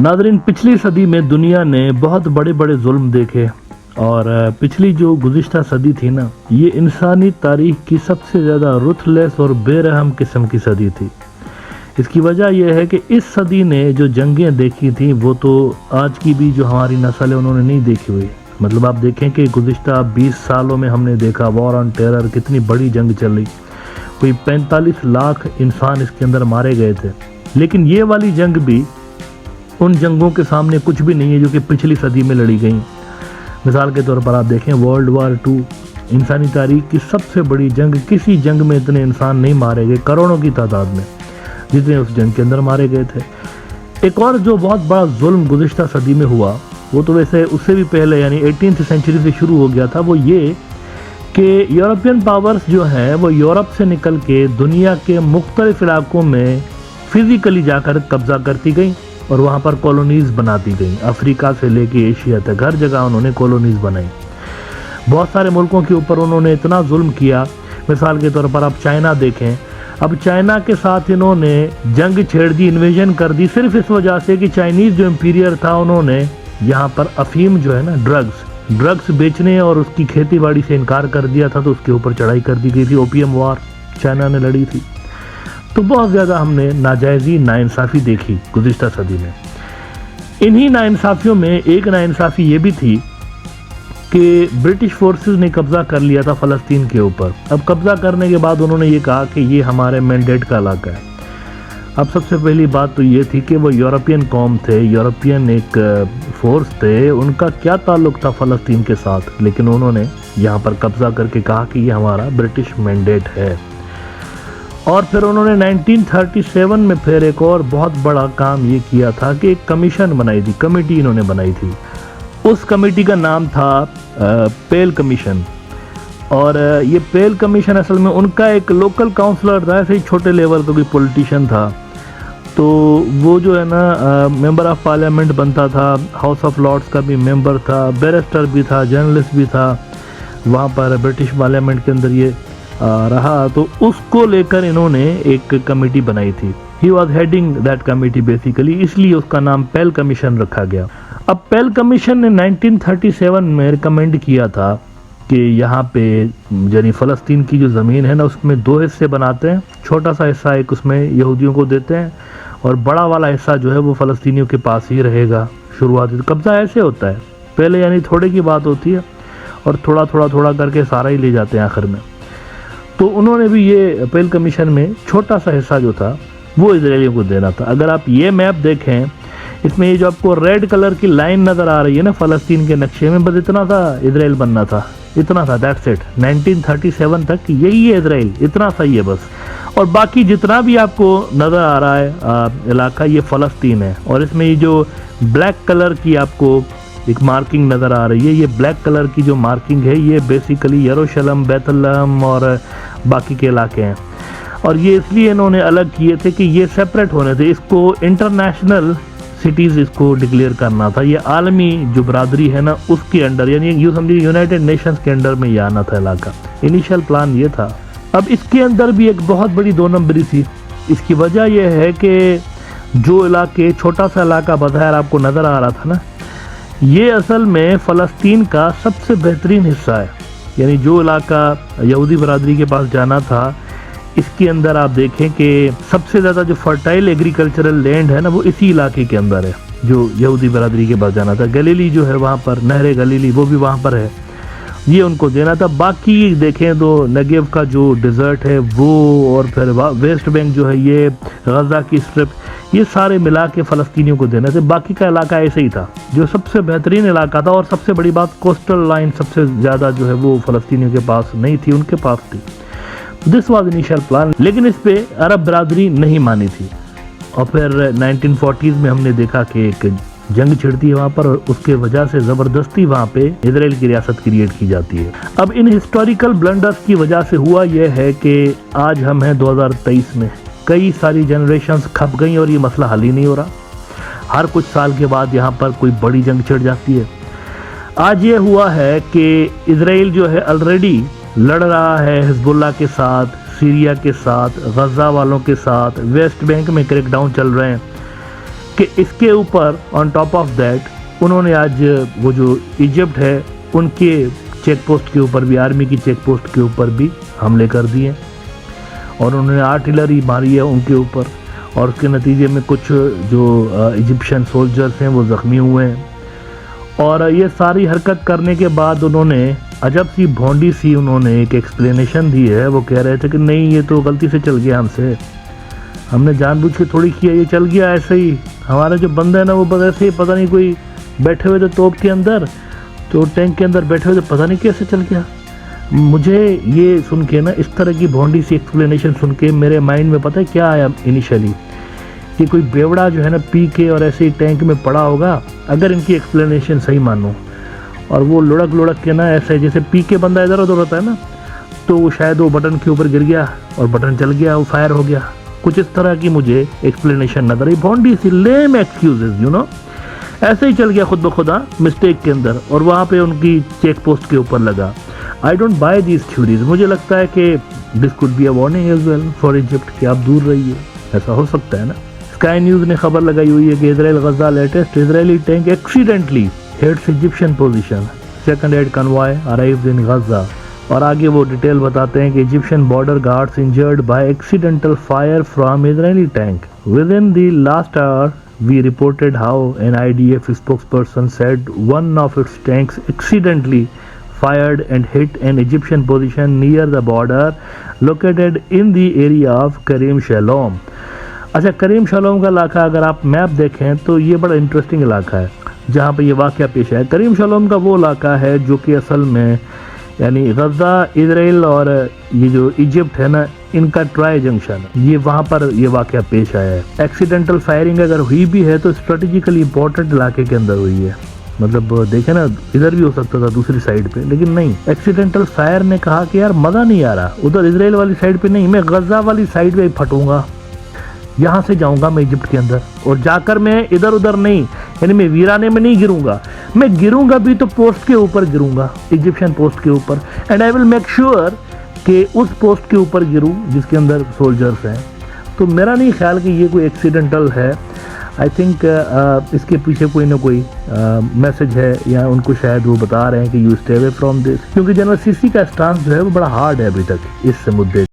नाज़रीन, पिछली सदी में दुनिया ने बहुत बड़े बड़े जुल्म देखे और पिछली जो गुज़िश्ता सदी थी ना, ये इंसानी तारीख की सबसे ज़्यादा रुथलेस और बेरहम किस्म की सदी थी। इसकी वजह यह है कि इस सदी ने जो जंगें देखी थी वो तो आज की भी जो हमारी नस्ल है उन्होंने नहीं देखी हुई। मतलब आप देखें कि गुज़िश्ता 20 सालों में हमने देखा वॉर ऑन टेरर, कितनी बड़ी जंग चल रही, कोई 45 लाख इंसान इसके अंदर मारे गए थे। लेकिन ये वाली जंग भी उन जंगों के सामने कुछ भी नहीं है जो कि पिछली सदी में लड़ी गई। मिसाल के तौर पर आप देखें वर्ल्ड वार 2, इंसानी तारीख की सबसे बड़ी जंग, किसी जंग में इतने इंसान नहीं मारे गए करोड़ों की तादाद में जितने उस जंग के अंदर मारे गए थे। एक और जो बहुत बड़ा जुल्म गुज़िश्ता सदी में हुआ वो तो वैसे उससे भी पहले यानी 18th सेंचुरी से शुरू हो गया था, वो ये कि यूरोपियन पावर्स जो हैं वो यूरोप से निकल के दुनिया के मुख्तलिफ इलाकों में फिज़िकली जाकर कब्ज़ा करती गई और वहाँ पर कॉलोनीज़ बनाती गई। अफ्रीका से लेके एशिया तक हर जगह उन्होंने कॉलोनीज़ बनाई। बहुत सारे मुल्कों के ऊपर उन्होंने इतना जुल्म किया। मिसाल के तौर पर आप चाइना देखें, अब चाइना के साथ इन्होंने जंग छेड़ दी, इन्वेजन कर दी, सिर्फ इस वजह से कि चाइनीज़ जो एम्पीरियर था उन्होंने यहाँ पर अफीम जो है ना ड्रग्स बेचने और उसकी खेती बाड़ी से इनकार कर दिया था, तो उसके ऊपर चढ़ाई कर दी गई थी। ओपियम वार चाइना ने लड़ी थी। तो बहुत ज़्यादा हमने नाजायज़ी नाइंसाफ़ी देखी गुज़िश्ता सदी में। इन्हीं नाइंसाफ़ियों में एक नाइंसाफ़ी ये भी थी कि ब्रिटिश फोर्सेस ने कब्ज़ा कर लिया था फ़लस्तीन के ऊपर। अब कब्ज़ा करने के बाद उन्होंने ये कहा कि ये हमारे मैंडेट का इलाका है। अब सबसे पहली बात तो ये थी कि वो यूरोपियन कौम थे, यूरोपियन एक फोर्स थे, उनका क्या ताल्लुक़ था फ़लस्तीन के साथ, लेकिन उन्होंने यहाँ पर कब्ज़ा करके कहा कि ये हमारा ब्रिटिश मैंडेट है। और फिर उन्होंने 1937 में फिर एक और बहुत बड़ा काम ये किया था कि एक कमीशन बनाई थी, कमेटी इन्होंने बनाई थी। उस कमेटी का नाम था पेल कमीशन। और ये पेल कमीशन असल में उनका एक लोकल काउंसलर था, ऐसे ही छोटे लेवल का कोई पॉलिटिशियन था। तो वो जो है ना मेंबर ऑफ पार्लियामेंट बनता था, हाउस ऑफ लॉर्ड्स का भी मेंबर था, बैरिस्टर भी था, जर्नलिस्ट भी था, वहाँ पर ब्रिटिश पार्लियामेंट के अंदर ये रहा। तो उसको लेकर इन्होंने एक कमेटी बनाई थी। He was heading that committee basically, इसलिए उसका नाम पेल कमीशन रखा गया। अब पेल कमीशन ने 1937 में रिकमेंड किया था कि यहाँ पे यानी फ़लस्तीन की जो ज़मीन है ना उसमें 2 हिस्से बनाते हैं। छोटा सा हिस्सा एक उसमें यहूदियों को देते हैं और बड़ा वाला हिस्सा जो है वो फ़लस्तीनियों के पास ही रहेगा। शुरुआती कब्ज़ा ऐसे होता है, पहले यानी थोड़े की बात होती है और थोड़ा करके सारा ही ले जाते हैं आखिर में। तो उन्होंने भी ये पेल कमीशन में छोटा सा हिस्सा जो था वो इजरायलियों को देना था। अगर आप ये मैप देखें, इसमें ये जो आपको रेड कलर की लाइन नज़र आ रही है ना फ़लस्तीन के नक्शे में, बस इतना सा इजराइल बनना था, इतना था, दैट्स इट। 1937 तक यही है इजराइल, इतना सा ही है बस। और बाकी जितना भी आपको नज़र आ रहा है इलाका, ये फ़लस्तीन है। और इसमें ये जो ब्लैक कलर की आपको एक मार्किंग नज़र आ रही है, ये ब्लैक कलर की जो मार्किंग है ये बेसिकली यरूशलेम, बैतलहम और बाकी के इलाके हैं। और ये इसलिए इन्होंने अलग किए थे कि ये सेपरेट होने थे, इसको इंटरनेशनल सिटीज़ इसको डिक्लेयर करना था। ये आलमी जो बरादरी है ना उसके अंडर, यानी यूँ समझिए यूनाइटेड नेशंस के अंडर में ये आना था इलाका। इनिशियल प्लान ये था। अब इसके अंदर भी एक बहुत बड़ी 2 नंबरी थी। इसकी वजह यह है कि जो इलाके, छोटा सा इलाका बज़ाहिर आपको नज़र आ रहा था ना, ये असल में फ़लस्तीन का सबसे बेहतरीन हिस्सा है। यानी जो इलाका यहूदी बरादरी के पास जाना था, इसके अंदर आप देखें कि सबसे ज़्यादा जो फर्टाइल एग्रीकल्चरल लैंड है ना वो इसी इलाके के अंदर है जो यहूदी बरादरी के पास जाना था। गलीली जो है वहाँ पर, नहर गलीली वो भी वहाँ पर है, ये उनको देना था। बाकी देखें तो नेगेव का जो डिज़र्ट है वो, और फिर वेस्ट बैंक जो है ये, गज़ा की स्ट्रिप, ये सारे मिला के फ़लस्तीनियों को देने थे। बाकी का इलाका ऐसे ही था। जो सबसे बेहतरीन इलाका था और सबसे बड़ी बात, कोस्टल लाइन सबसे ज़्यादा जो है वो फ़लस्तीनियों के पास नहीं थी, उनके पास थी। दिस वाज इनिशियल प्लान, लेकिन इस पे अरब बरादरी नहीं मानी थी। और फिर 1940s में हमने देखा कि एक जंग छिड़ती है वहाँ पर और उसके वजह से ज़बरदस्ती वहाँ पे इजराइल की रियासत क्रिएट की जाती है। अब इन हिस्टोरिकल ब्लंडर्स की वजह से हुआ यह है कि आज हम हैं 2023 में, कई सारी जनरेशन्स खप गई और ये मसला हल ही नहीं हो रहा। हर कुछ साल के बाद यहाँ पर कोई बड़ी जंग छिड़ जाती है। आज ये हुआ है कि इजराइल जो है ऑलरेडी लड़ रहा है हिजबुल्लाह के साथ, सीरिया के साथ, गज़ा वालों के साथ, वेस्ट बैंक में क्रैकडाउन चल रहे हैं। कि इसके ऊपर ऑन टॉप ऑफ दैट उन्होंने आज वो जो इजिप्ट है उनके चेक पोस्ट के ऊपर भी, आर्मी की चेक पोस्ट के ऊपर भी हमले कर दिए और उन्होंने आर्टिलरी मारी है उनके ऊपर और उसके नतीजे में कुछ जो इजिप्शियन सोल्जर्स हैं वो ज़ख्मी हुए हैं। और ये सारी हरकत करने के बाद उन्होंने अजब सी भोंडी सी उन्होंने एक एक्सप्लेनेशन दी है। वो कह रहे थे कि नहीं ये तो गलती से चल गया हमसे, हमने जानबूझ के थोड़ी किया, ये चल गया ऐसे ही। हमारे जो बंदे हैं ना वो बस ऐसे ही पता नहीं कोई बैठे हुए थे तोप के अंदर, तो टैंक के अंदर बैठे हुए थे, पता नहीं कैसे चल गया। मुझे ये सुन के ना इस तरह की भोंडी सी एक्सप्लेनेशन सुन के मेरे माइंड में पता है क्या आया इनिशियली, कि कोई बेवड़ा जो है ना पी के और ऐसे ही टैंक में पड़ा होगा, अगर इनकी एक्सप्लेनेशन सही मानो, और वो लुढ़क के ना ऐसे जैसे पी के बंदा इधर उधर होता है ना, तो वो शायद वो बटन के ऊपर गिर गया और बटन चल गया, वो फायर हो गया। कुछ इस तरह की मुझे एक्सप्लेनेशन नजर आई, भोंडी सी लेम एक्सक्यूजेज, यू नो, ऐसे ही चल गया खुद ब खुदा मिस्टेक के अंदर और वहाँ पे उनकी चेक पोस्ट के ऊपर लगा। I don't buy these theories. मुझे लगता है कि this could be a warning as well for Egypt कि आप दूर रहिए, ऐसा हो सकता है ना। स्काई न्यूज़ ने खबर लगाई हुई है कि Israel Gaza latest Israeli tank accidentally hits Egyptian position, second aid convoy arrived in Gaza. और आगे वो डिटेल बताते हैं कि Egyptian border guards injured by accidental fire from Israeli tank within the last hour. We reported how an IDF spokesperson said one of its tanks accidentally fired and hit an Egyptian position near the border located in the area of Karim Shalom। अच्छा, करीम शलोम का इलाका अगर आप map देखें तो ये बड़ा interesting इलाका है जहाँ पे ये वाक़या पेश है। करीम शलोम का वो इलाका है जो कि असल में यानी गजा, इजराइल और ये जो इजिप्ट है ना, इनका ट्राई जंक्शन, ये वहाँ पर ये वाक़या पेश आया है। एक्सीडेंटल फायरिंग अगर हुई भी है तो स्ट्रेटेजिकली इंपॉर्टेंट इलाके के अंदर हुई है। मतलब देखे ना, इधर भी हो सकता था दूसरी साइड पे, लेकिन नहीं। एक्सीडेंटल फायर ने कहा कि यार मज़ा नहीं आ रहा, उधर इजराइल वाली साइड पे नहीं, मैं गजा वाली साइड पे फटूंगा, यहाँ से जाऊंगा मैं इजिप्ट के अंदर, और जाकर मैं इधर उधर नहीं, यानी मैं वीराने में नहीं गिरूंगा, मैं गिरूंगा भी तो पोस्ट के ऊपर गिरूंगा, इजिप्शियन पोस्ट के ऊपर, and I will make sure कि उस पोस्ट के ऊपर गिरूं जिसके अंदर सोल्जर्स हैं। तो मेरा नहीं ख्याल कि ये कोई एक्सीडेंटल है। आई थिंक इसके पीछे कोई ना कोई मैसेज है, या उनको शायद वो बता रहे हैं कि you stay away from this, क्योंकि जनरल सीसी का स्टांस जो है वो बड़ा हार्ड है अभी तक इस मुद्दे।